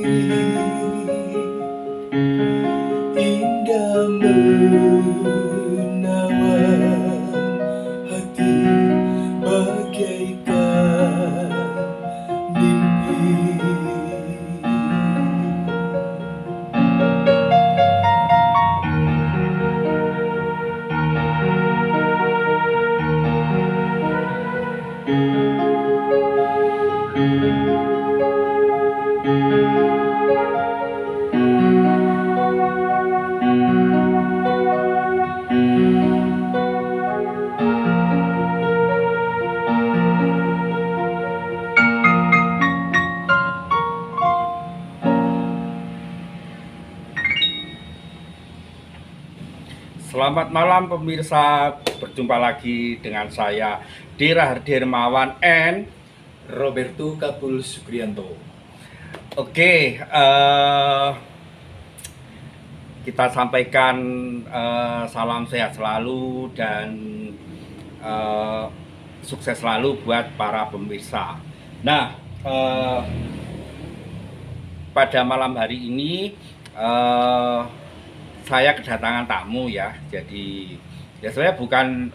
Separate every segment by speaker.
Speaker 1: indah menawan hati bagaikan mimpi.
Speaker 2: Selamat malam pemirsa, berjumpa lagi dengan saya Dira Hardirmawan and
Speaker 1: Roberto Kapul Sukrianto.
Speaker 2: Oke, kita sampaikan salam sehat selalu dan sukses selalu buat para pemirsa. Nah, pada malam hari ini saya kedatangan tamu ya. Jadi ya saya bukan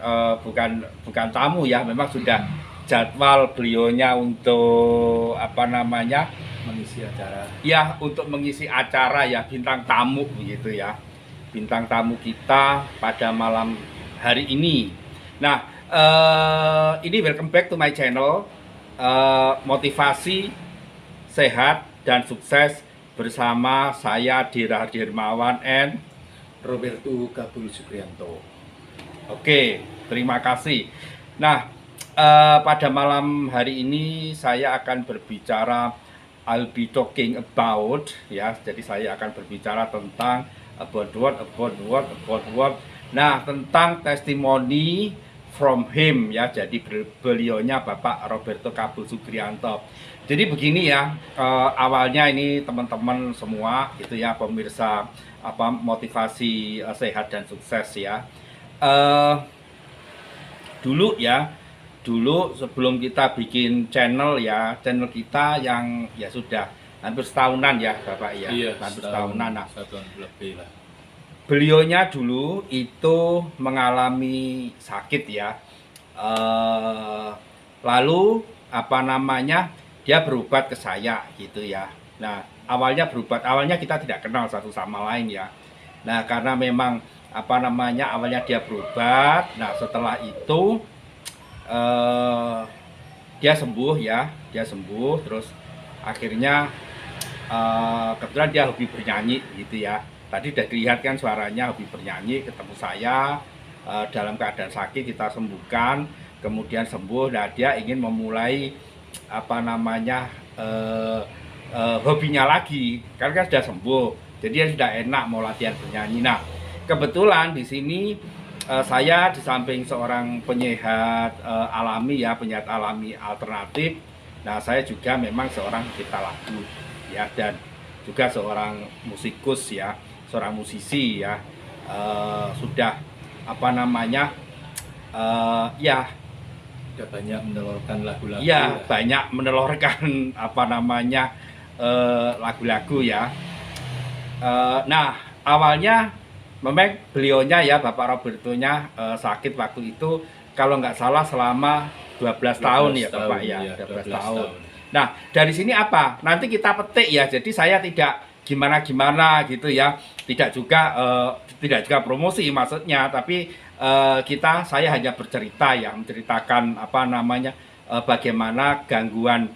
Speaker 2: tamu ya, memang sudah jadwal beliaunya untuk
Speaker 1: Mengisi acara.
Speaker 2: ya, untuk mengisi acara ya, bintang tamu begitu ya. Bintang tamu kita pada malam hari ini. Nah, ini welcome back to my channel, motivasi sehat dan sukses bersama saya Dira Hardirmawan and
Speaker 1: Roberto Kapul Sukrianto.
Speaker 2: Oke, terima kasih. Nah, pada malam hari ini saya akan berbicara, I'll be talking about ya. Jadi saya akan berbicara tentang about what. Nah, tentang testimoni from him ya. Jadi beliaunya Bapak Roberto Kapul Sukrianto. Jadi begini ya, awalnya ini teman-teman semua gitu ya, pemirsa motivasi sehat dan sukses ya. Dulu sebelum kita bikin channel ya, channel kita yang ya sudah hampir setahunan ya Bapak ya.
Speaker 1: Iya,
Speaker 2: hampir setahunan. Nah,
Speaker 1: setahunan lebih lah.
Speaker 2: beliaunya dulu itu mengalami sakit ya, lalu dia berobat ke saya gitu ya. Nah, awalnya kita tidak kenal satu sama lain ya. Nah, karena memang awalnya dia berobat. Nah, setelah itu dia sembuh terus akhirnya kebetulan dia hobi bernyanyi gitu ya. Tadi udah dilihat kan suaranya, hobi bernyanyi, ketemu saya dalam keadaan sakit, kita sembuhkan, kemudian sembuh. Nah, dia ingin memulai hobinya lagi, karena sudah sembuh, jadi dia sudah enak mau latihan bernyanyi. Nah, kebetulan di sini saya di samping seorang penyiar alami ya, penyiar alami alternatif. Nah, saya juga memang seorang pencipta lagu ya, dan juga seorang musikus ya, seorang musisi ya. Sudah ya,
Speaker 1: Sudah banyak menelurkan lagu-lagu.
Speaker 2: ya, banyak menelurkan lagu-lagu ya. Nah, awalnya memang beliaunya ya, Bapak Robertonya sakit waktu itu kalau nggak salah selama 12 tahun ya Bapak ya, 12 tahun. Nah, dari sini apa? Nanti kita petik ya. Jadi saya tidak gimana-gimana gitu ya. Tidak juga promosi maksudnya, tapi saya hanya bercerita ya, menceritakan bagaimana gangguan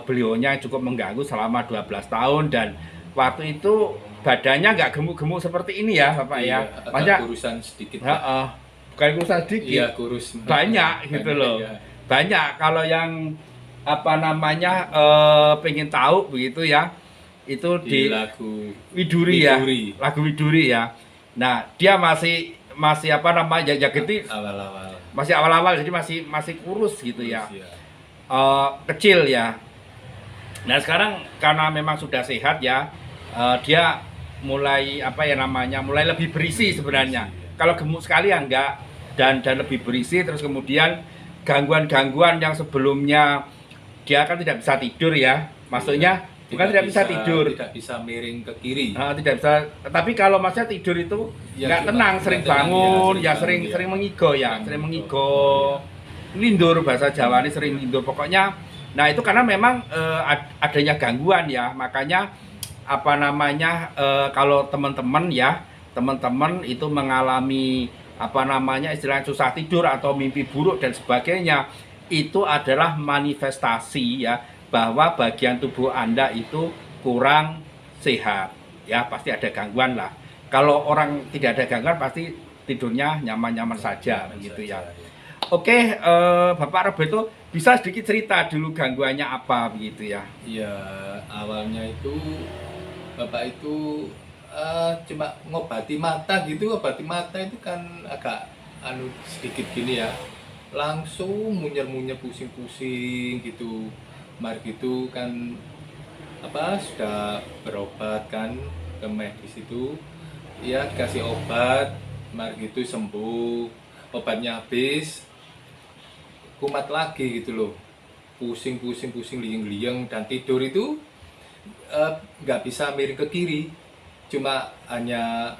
Speaker 2: beliaunya cukup mengganggu selama 12 tahun, dan waktu itu badannya nggak gemuk-gemuk seperti ini ya Bapak ya.
Speaker 1: Banyak kurusan sedikit.
Speaker 2: Bukan kurusan sedikit.
Speaker 1: Iya, kurus.
Speaker 2: Banyak gitu loh.
Speaker 1: Ya.
Speaker 2: Banyak. Kalau yang pengen tahu begitu ya, itu di
Speaker 1: lagu
Speaker 2: Widuri ya, lagu Widuri ya. Nah, dia masih gitu,
Speaker 1: awal-awal.
Speaker 2: masih awal-awal, jadi masih kurus gitu ya,
Speaker 1: Ya.
Speaker 2: kecil ya. Nah, sekarang karena memang sudah sehat ya, dia mulai mulai lebih berisi sebenarnya. Kalau gemuk sekali ya enggak, dan lebih berisi. Terus kemudian gangguan-gangguan yang sebelumnya dia kan tidak bisa tidur ya, maksudnya Bukan tidak bisa tidur.
Speaker 1: Tidak bisa miring ke kiri.
Speaker 2: Tidak bisa. Tapi kalau masnya tidur itu
Speaker 1: Ya,
Speaker 2: nggak tenang, sering bangun, ya sering mengigo ya, sering mengigo. Lindur bahasa Jawa ini sering lindur pokoknya. Nah itu karena memang adanya gangguan ya, makanya apa namanya kalau teman-teman itu mengalami apa namanya istilahnya susah tidur atau mimpi buruk dan sebagainya, itu adalah manifestasi ya bahwa bagian tubuh Anda itu kurang sehat ya, pasti ada gangguan lah. Kalau orang tidak ada gangguan pasti tidurnya nyaman-nyaman saja begitu ya. Oke, Bapak Roberto bisa sedikit cerita dulu gangguannya apa begitu ya?
Speaker 1: Ya awalnya itu Bapak itu cuma ngobati mata gitu, ngobati mata itu kan agak sedikit gini ya, langsung munyer-munyer pusing-pusing gitu. Mari gitu kan sudah berobat kan ke medis itu, ya dikasih obat, mari gitu sembuh, obatnya habis, kumat lagi gitu loh, pusing-pusing liang-liang, dan tidur itu nggak bisa miring ke kiri, cuma hanya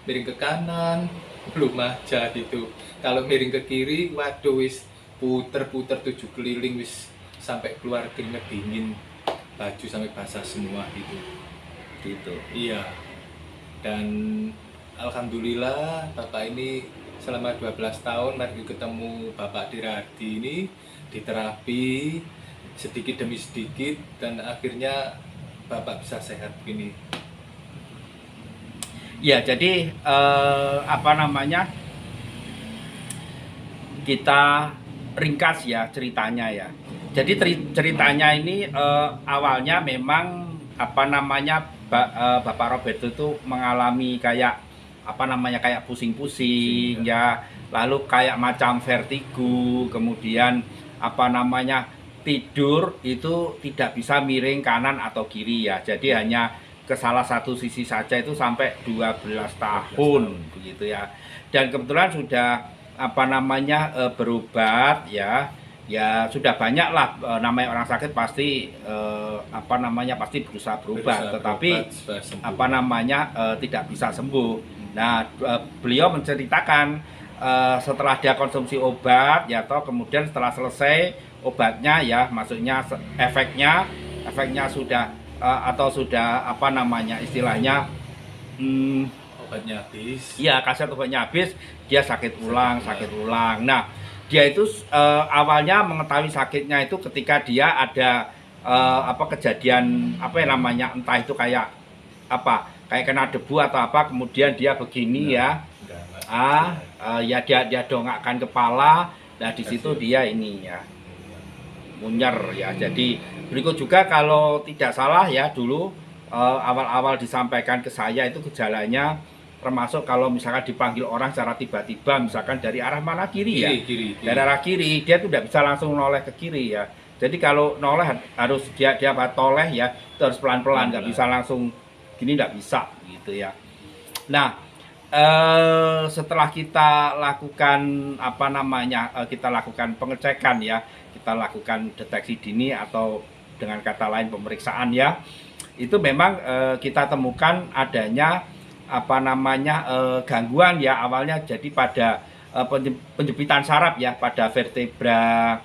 Speaker 1: miring ke kanan belum aja gitu. Kalau miring ke kiri, waduh wis puter-puter 7 keliling, wis sampai keluar keringat dingin, baju sampai basah semua gitu. Iya, dan alhamdulillah Bapak ini selama 12 tahun mari ketemu Bapak Diradi ini diterapi sedikit demi sedikit, dan akhirnya Bapak bisa sehat begini.
Speaker 2: Ya, jadi apa namanya, kita ringkas ya ceritanya ya. Jadi ceritanya ini awalnya memang apa namanya Bapak Roberto itu mengalami kayak apa namanya kayak pusing-pusing ya, lalu kayak macam vertigo, kemudian apa namanya tidur itu tidak bisa miring kanan atau kiri ya. Jadi hanya ke salah satu sisi saja itu sampai 12 tahun begitu ya. Dan kebetulan sudah apa namanya berobat ya. Ya sudah banyak lah, namanya orang sakit pasti apa namanya pasti berusaha berobat, tetapi apa namanya tidak bisa sembuh. Nah beliau menceritakan setelah dia konsumsi obat ya, toh kemudian setelah selesai obatnya ya, maksudnya efeknya sudah atau sudah apa namanya istilahnya
Speaker 1: obatnya habis.
Speaker 2: Iya, kaset obatnya habis, dia sakit ulang. Nah dia itu awalnya mengetahui sakitnya itu ketika dia ada kejadian apa yang namanya entah itu kayak kena debu atau apa, kemudian dia begini ya dia dongakkan kepala. Nah di situ dia ini ya munyer ya. Jadi berikut juga kalau tidak salah ya, dulu awal-awal disampaikan ke saya itu gejalanya termasuk kalau misalkan dipanggil orang secara tiba-tiba, misalkan dari arah mana kiri. Dari arah kiri, dia tidak bisa langsung noleh ke kiri ya. Jadi kalau noleh harus dia toleh ya, terus pelan-pelan, nggak bisa langsung gini, nggak bisa gitu ya. Nah setelah kita lakukan apa namanya kita lakukan pengecekan ya, kita lakukan deteksi dini atau dengan kata lain pemeriksaan ya, itu memang kita temukan adanya apa namanya gangguan ya, awalnya jadi pada penjepitan saraf ya pada vertebra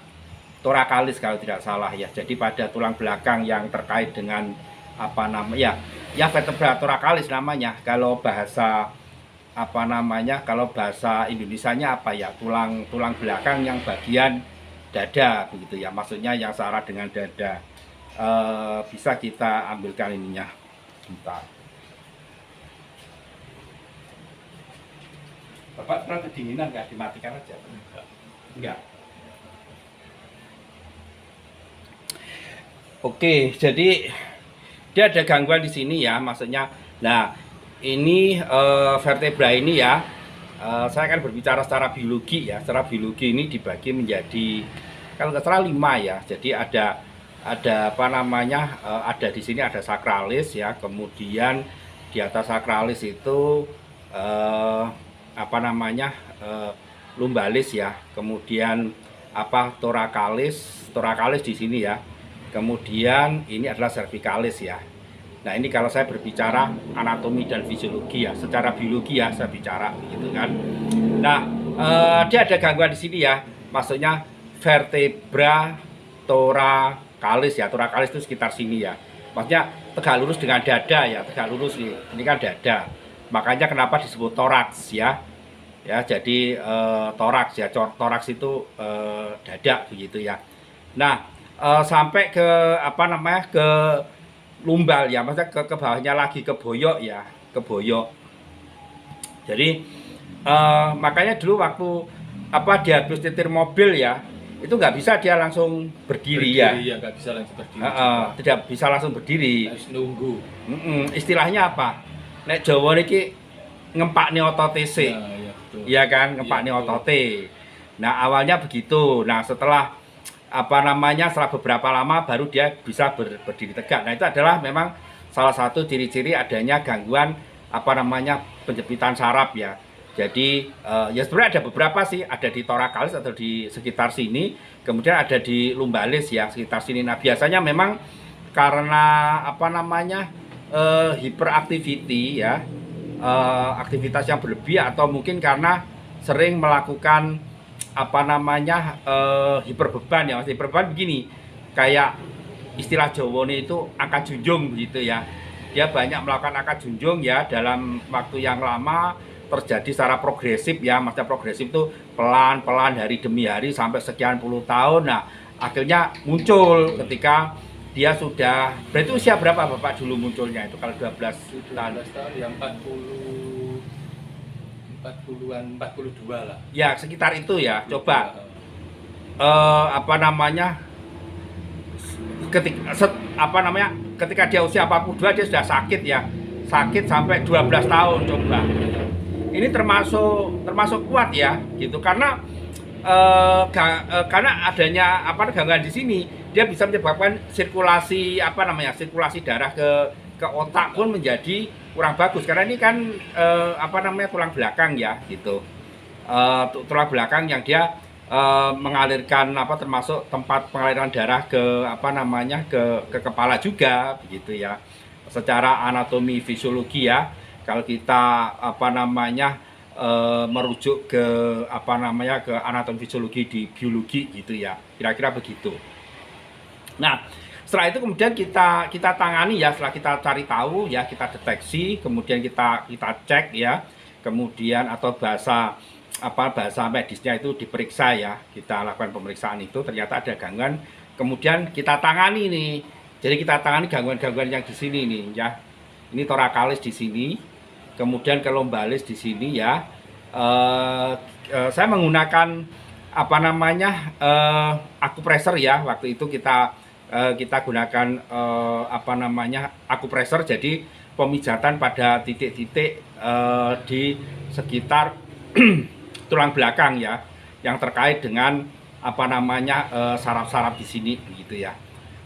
Speaker 2: thoracalis kalau tidak salah ya. Jadi pada tulang belakang yang terkait dengan apa namanya ya vertebra thoracalis namanya, kalau bahasa apa namanya, kalau bahasa Indonesianya apa ya, tulang belakang yang bagian dada begitu ya, maksudnya yang searah dengan dada. Bisa kita ambilkan ininya bentar. Bapak pernah kedinginan nggak? Dimatikan aja. Enggak. Oke, jadi dia ada gangguan di sini ya, maksudnya. Nah, ini vertebra ini ya, saya akan berbicara secara biologi ya. Secara biologi ini dibagi menjadi kalau nggak salah 5 ya. Jadi ada apa namanya? Ada di sini ada sakralis ya. Kemudian di atas sakralis itu apa namanya? Lumbalis ya. Kemudian thoracalis di sini ya. kemudian ini adalah cervicalis ya. Nah ini kalau saya berbicara anatomi dan fisiologi ya, secara biologi ya saya bicara gitu kan. Nah dia ada gangguan di sini ya, maksudnya vertebra thoracalis ya, thoracalis itu sekitar sini ya. Maksudnya tegak lurus dengan dada ya, tegak lurus nih, ini kan dada. Makanya kenapa disebut toraks ya. Ya, jadi toraks ya, toraks itu dada begitu ya. Nah, sampai ke apa namanya ke lumbal ya, maksudnya ke bawahnya lagi ke boyok ya, ke boyok. Jadi makanya dulu waktu apa dia habis nyetir mobil ya, itu nggak bisa dia langsung berdiri ya.
Speaker 1: Ya nggak bisa langsung berdiri.
Speaker 2: Tidak bisa langsung berdiri.
Speaker 1: Harus nunggu.
Speaker 2: Istilahnya apa? Nek Jawa niki ngempakne otote sik. Iya kan, ngempakne otote. Nah, awalnya begitu. Nah, setelah apa namanya setelah beberapa lama baru dia bisa berdiri tegak. Nah, itu adalah memang salah satu ciri-ciri adanya gangguan apa namanya penjepitan saraf ya. Jadi ya sebenarnya ada beberapa sih, ada di thoracalis atau di sekitar sini, kemudian ada di lumbalis ya sekitar sini. Nah, biasanya memang karena apa namanya hyperactivity ya, aktivitas yang berlebih atau mungkin karena sering melakukan apa namanya hiperbeban ya. Mas, hiperbeban begini, kayak istilah Jawa itu angkat junjung begitu ya. Dia banyak melakukan angkat junjung ya dalam waktu yang lama, terjadi secara progresif ya. Maksudnya progresif itu pelan-pelan hari demi hari sampai sekian puluh tahun. Nah, akhirnya muncul ketika dia sudah, berarti usia berapa Bapak dulu munculnya itu kalau 12 tahun?
Speaker 1: 12 tahun ya 40-an 42 lah.
Speaker 2: Ya, sekitar itu ya. Coba apa namanya? Ketika dia usia 42 dia sudah sakit ya. Sakit sampai 12 tahun coba. Ini termasuk kuat ya gitu karena karena adanya apa gangguan di sini dia bisa menyebabkan sirkulasi sirkulasi darah ke otak pun menjadi kurang bagus karena ini kan tulang belakang ya gitu, tulang belakang yang dia mengalirkan termasuk tempat pengaliran darah ke ke kepala juga begitu ya. Secara anatomi fisiologi ya, kalau kita merujuk ke ke anatomi fisiologi di biologi gitu ya, kira-kira begitu. Nah, setelah itu kemudian kita tangani ya, setelah kita cari tahu ya, kita deteksi, kemudian kita cek ya, kemudian atau bahasa medisnya itu diperiksa ya, kita lakukan pemeriksaan itu ternyata ada gangguan, kemudian kita tangani nih. Jadi kita tangani gangguan-gangguan yang di sini nih ya. Ini thoracalis di sini, kemudian ke lumbalis di sini ya. Saya menggunakan akupressor ya. Waktu itu kita gunakan akupressor, jadi pemijatan pada titik-titik di sekitar tulang belakang ya, yang terkait dengan saraf-saraf di sini begitu ya.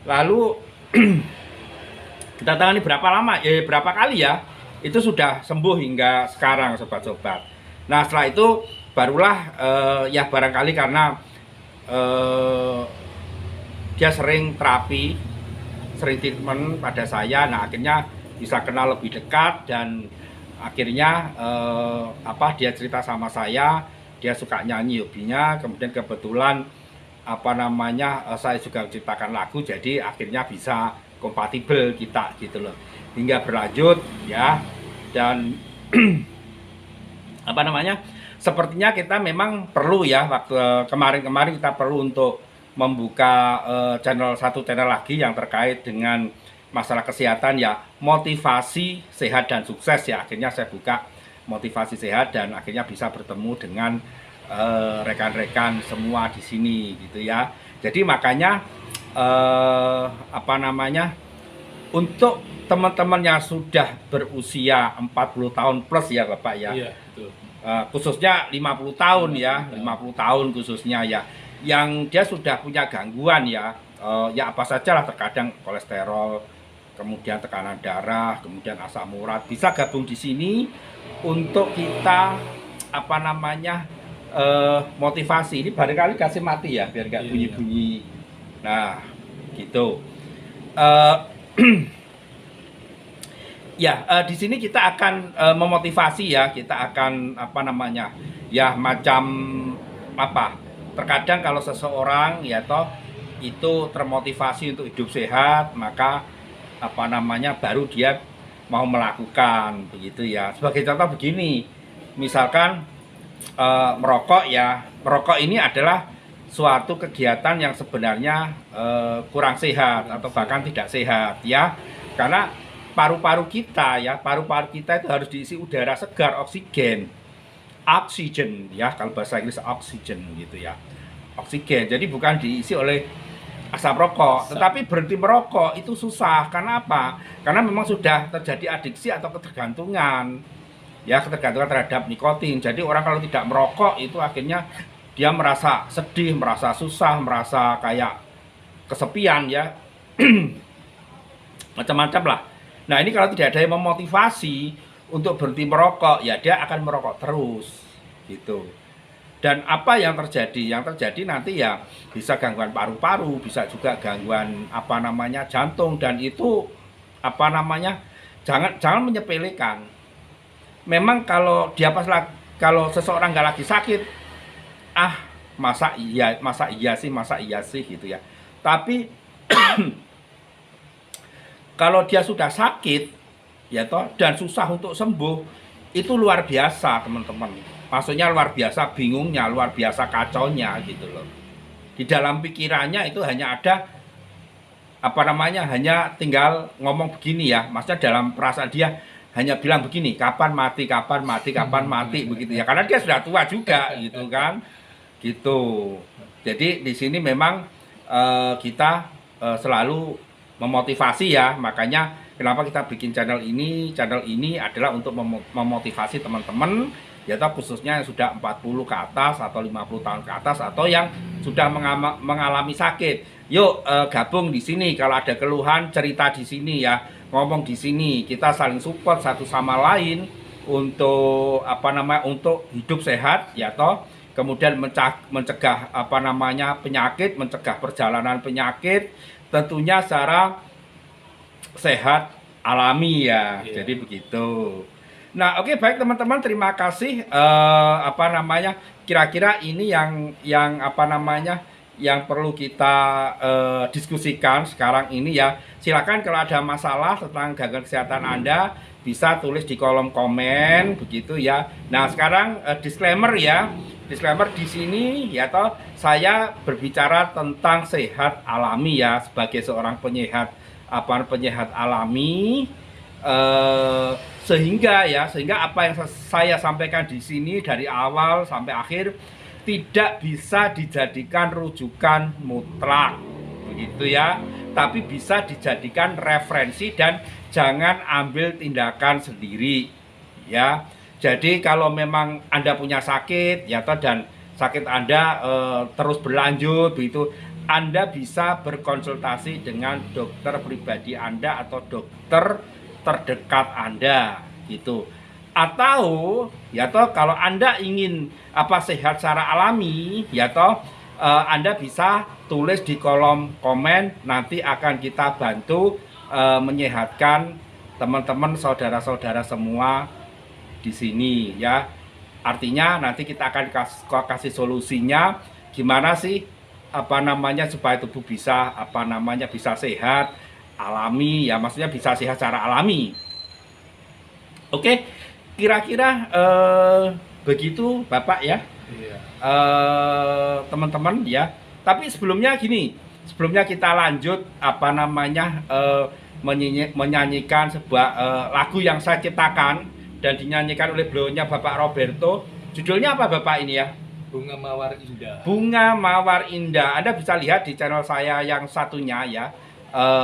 Speaker 2: Lalu kita tangani berapa kali ya, itu sudah sembuh hingga sekarang sobat-sobat. Nah, setelah itu barulah ya barangkali karena dia sering terapi, sering treatment pada saya, nah akhirnya bisa kenal lebih dekat dan akhirnya dia cerita sama saya, dia suka nyanyi hobinya, kemudian kebetulan saya juga menciptakan lagu, jadi akhirnya bisa kompatibel kita gitu loh, hingga berlanjut ya. Dan sepertinya kita memang perlu ya, waktu kemarin kita perlu untuk membuka satu channel lagi yang terkait dengan masalah kesehatan ya, motivasi sehat dan sukses ya. Akhirnya saya buka motivasi sehat dan akhirnya bisa bertemu dengan rekan-rekan semua di sini gitu ya. Jadi makanya untuk teman-teman yang sudah berusia 40 tahun plus ya Bapak ya.
Speaker 1: Iya, betul.
Speaker 2: Khususnya 50 tahun ya, 50 tahun khususnya ya, yang dia sudah punya gangguan ya, ya apa saja lah, terkadang kolesterol, kemudian tekanan darah, kemudian asam urat, bisa gabung di sini untuk kita motivasi. Ini barangkali kasih mati ya biar nggak bunyi-bunyi. Nah gitu. eh, ya, di sini kita akan memotivasi ya, kita akan apa namanya, ya macam apa? Terkadang kalau seseorang ya toh itu termotivasi untuk hidup sehat, maka apa namanya baru dia mau melakukan begitu ya. Sebagai contoh begini, misalkan merokok ya, merokok ini adalah suatu kegiatan yang sebenarnya kurang sehat atau bahkan tidak sehat ya, karena paru-paru kita ya, paru-paru kita itu harus diisi udara segar, oksigen ya, kalau bahasa Inggris oksigen gitu ya, oksigen. Jadi bukan diisi oleh asap rokok, tetapi berhenti merokok itu susah. Karena apa? Karena memang sudah terjadi adiksi atau ketergantungan ya, ketergantungan terhadap nikotin. Jadi orang kalau tidak merokok itu akhirnya dia merasa sedih, merasa susah, merasa kayak kesepian ya, macam-macam lah. Nah ini kalau tidak ada yang memotivasi untuk berhenti merokok, ya dia akan merokok terus gitu. Dan apa yang terjadi? Yang terjadi nanti ya bisa gangguan paru-paru, bisa juga gangguan apa namanya jantung, dan itu apa namanya, jangan menyepelekan. Memang kalau dia kalau seseorang nggak lagi sakit, masa iya sih gitu ya. Tapi kalau dia sudah sakit ya toh dan susah untuk sembuh, itu luar biasa teman-teman. Maksudnya luar biasa bingungnya, luar biasa kacaunya gitu loh. Di dalam pikirannya itu hanya ada apa namanya, hanya tinggal ngomong begini ya. Maksudnya dalam perasaan dia hanya bilang begini, kapan mati, kapan mati, kapan mati begitu ya. Karena dia sudah tua juga gitu kan. Gitu. Jadi di sini memang kita selalu memotivasi ya, makanya kenapa kita bikin channel ini. Channel ini adalah untuk memotivasi teman-teman ya, khususnya yang sudah 40 ke atas atau 50 tahun ke atas atau yang sudah mengalami sakit. Yuk gabung di sini, kalau ada keluhan cerita di sini ya, ngomong di sini, kita saling support satu sama lain untuk apa namanya, untuk hidup sehat ya toh. Kemudian mencegah apa namanya penyakit, mencegah perjalanan penyakit, tentunya secara sehat alami ya. Yeah. Jadi begitu. Nah, oke, baik teman-teman, terima kasih. Apa namanya? Kira-kira ini yang apa namanya? Yang perlu kita diskusikan sekarang ini ya. Silakan kalau ada masalah tentang gangguan kesehatan Anda bisa tulis di kolom komen begitu ya. Nah, sekarang disclaimer ya. Disclaimer di sini ya toh, saya berbicara tentang sehat alami ya, sebagai seorang penyehat alami, sehingga apa yang saya sampaikan di sini dari awal sampai akhir tidak bisa dijadikan rujukan mutlak begitu ya, tapi bisa dijadikan referensi dan jangan ambil tindakan sendiri ya. Jadi kalau memang Anda punya sakit ya toh, dan sakit Anda terus berlanjut begitu, Anda bisa berkonsultasi dengan dokter pribadi Anda atau dokter terdekat Anda gitu. Atau ya toh kalau Anda ingin sehat secara alami ya toh, Anda bisa tulis di kolom komen, nanti akan kita bantu menyehatkan teman-teman, saudara-saudara semua di sini ya. Artinya nanti kita akan kasih solusinya gimana sih apa namanya supaya tubuh bisa apa namanya bisa sehat alami ya, maksudnya bisa sehat secara alami. Oke, kira-kira begitu Bapak ya. Iya. Teman-teman ya. Tapi sebelumnya gini, sebelumnya kita lanjut apa namanya menyanyikan sebuah lagu yang saya ciptakan dan dinyanyikan oleh beliaunya Bapak Roberto. Judulnya apa Bapak ini ya?
Speaker 1: Bunga Mawar Indah.
Speaker 2: Bunga Mawar Indah. Anda bisa lihat di channel saya yang satunya ya.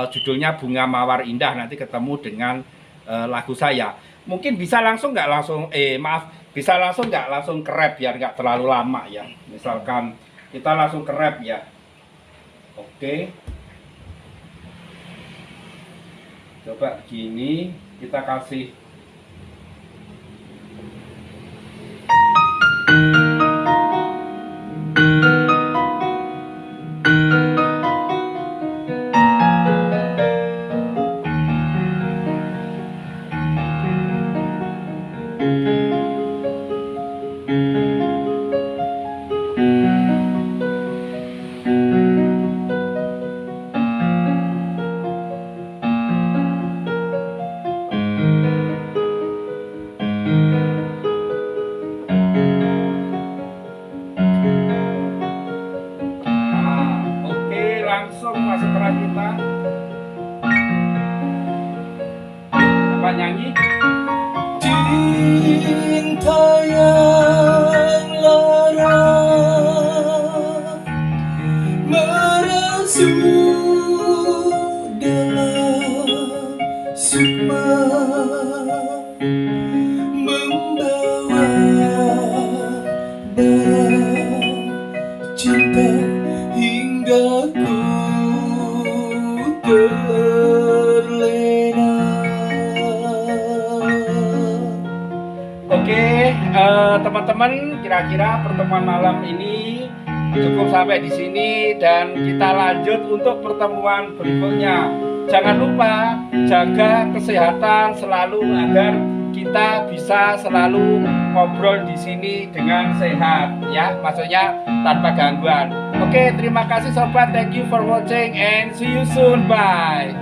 Speaker 2: Judulnya Bunga Mawar Indah. Nanti ketemu dengan lagu saya. Mungkin bisa langsung nggak langsung bisa langsung nggak langsung ke rap biar nggak terlalu lama ya. Misalkan kita langsung ke rap ya. Oke. Coba gini, kita kasih sama-sama nyanyi.
Speaker 1: Cinta yang lara merasuk dalam sukma, membawa bara cinta hingga ku terlena.
Speaker 2: Oke, teman-teman, kira-kira pertemuan malam ini cukup sampai di sini dan kita lanjut untuk pertemuan berikutnya. Jangan lupa jaga kesehatan selalu agar kita bisa selalu ngobrol di sini dengan sehat, ya, maksudnya tanpa gangguan. Oke, terima kasih sobat, thank you for watching and see you soon, bye.